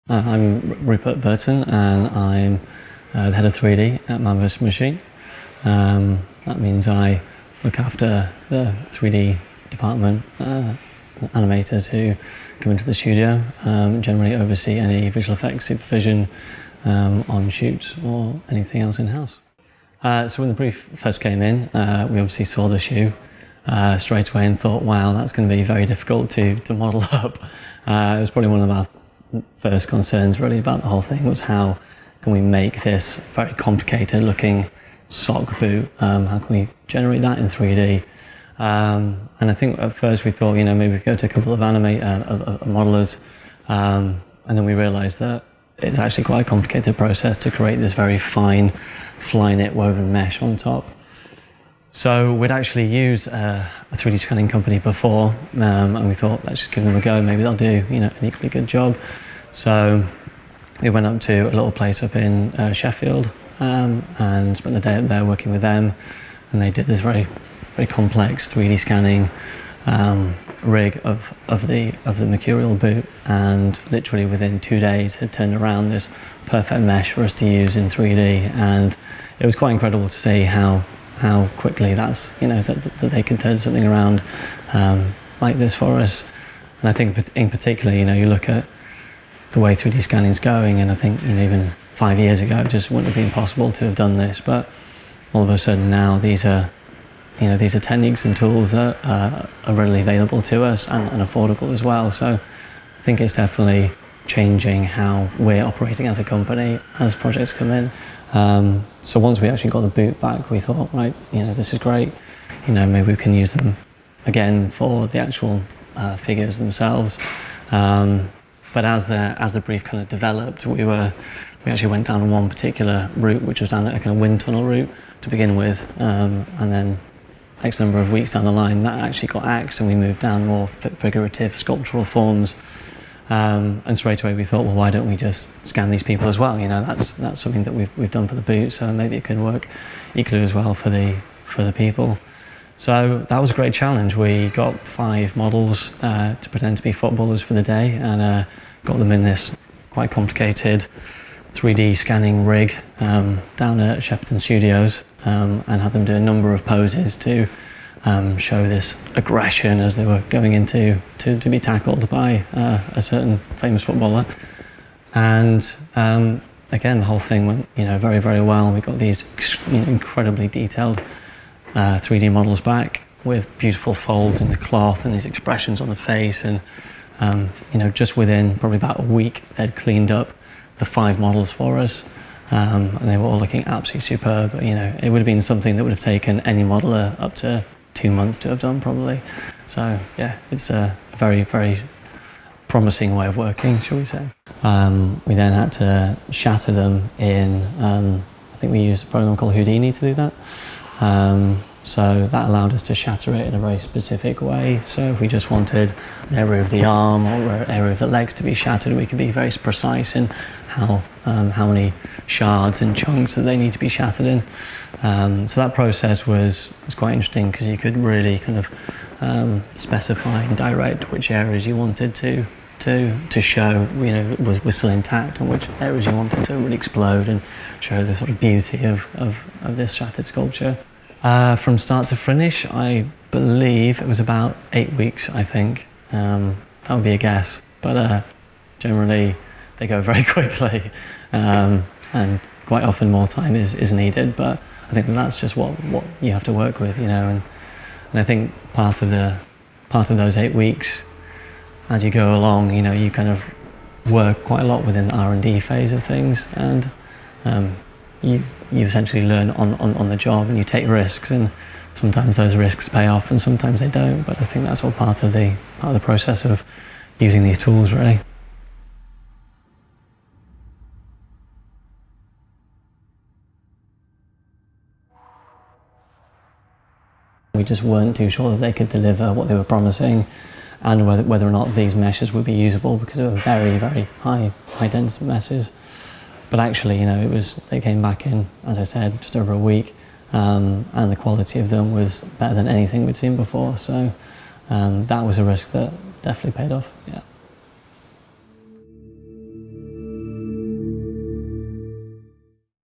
I'm Rupert Burton and I'm the head of 3D at ManvsMachine. That means I look after the 3D department, animators who come into the studio, generally oversee any visual effects supervision on shoots or anything else in-house. So when the brief first came in, we obviously saw the shoe straight away and thought, wow, that's going to be very difficult to model up. It was probably one of our first concerns really about the whole thing, was how can we make this very complicated looking sock boot, how can we generate that in 3D? And I think at first we thought, maybe we could go to a couple of modelers, and then we realized that it's actually quite a complicated process to create this very fine fly knit woven mesh on top. So we'd actually used a 3D scanning company before, and we thought, let's just give them a go, maybe they'll do an equally good job. So we went up to a little place up in Sheffield and spent the day up there working with them, and they did this very complex 3D scanning rig of the mercurial boot, and literally within 2 days had turned around this perfect mesh for us to use in 3D. And it was quite incredible to see how quickly that's that they can turn something around like this for us. And I think in particular, you look at the way 3D scanning is going, and I think even 5 years ago it just wouldn't have been possible to have done this, but all of a sudden now these are techniques and tools that are readily available to us and affordable as well. So I think it's definitely changing how we're operating as a company as projects come in. So once we actually got the boot back, we thought, right, this is great. Maybe we can use them again for the actual figures themselves. But as the brief kind of developed, we actually went down one particular route, which was down a kind of wind tunnel route to begin with, and then X number of weeks down the line, that actually got axed, and we moved down more figurative sculptural forms. And straight away we thought, well, why don't we just scan these people as well? That's something that we've done for the boot, so maybe it can work equally as well for the people. So that was a great challenge. We got 5 models to pretend to be footballers for the day, and got them in this quite complicated 3D scanning rig down at Shepperton Studios, and had them do a number of poses to show this aggression as they were going into to be tackled by a certain famous footballer. And again, the whole thing went very, very well. We got these incredibly detailed 3D models back with beautiful folds in the cloth and these expressions on the face, and just within probably about a week they'd cleaned up the 5 models for us, and they were all looking absolutely superb. It would have been something that would have taken any modeler up to 2 months to have done probably. So yeah, it's a very, very promising way of working, shall we say. We then had to shatter them in, I think we used a program called Houdini to do that. So that allowed us to shatter it in a very specific way. So if we just wanted an area of the arm or an area of the legs to be shattered, we could be very precise in how many shards and chunks that they need to be shattered in. So that process was quite interesting, because you could really kind of specify and direct which areas you wanted to show was still intact, and which areas you wanted to really explode and show the sort of beauty of this shattered sculpture. From start to finish, I believe it was about 8 weeks, I think. That would be a guess, but generally they go very quickly, and quite often more time is needed, but I think that's just what you have to work with, and I think part of those 8 weeks, as you go along, you kind of work quite a lot within the R&D phase of things, and you essentially learn on the job, and you take risks, and sometimes those risks pay off and sometimes they don't, but I think that's all part of the process of using these tools, really. We just weren't too sure that they could deliver what they were promising, and whether or not these meshes would be usable, because they were very, very high dense meshes. But actually, they came back in, as I said, just over a week, and the quality of them was better than anything we'd seen before. So that was a risk that definitely paid off, yeah.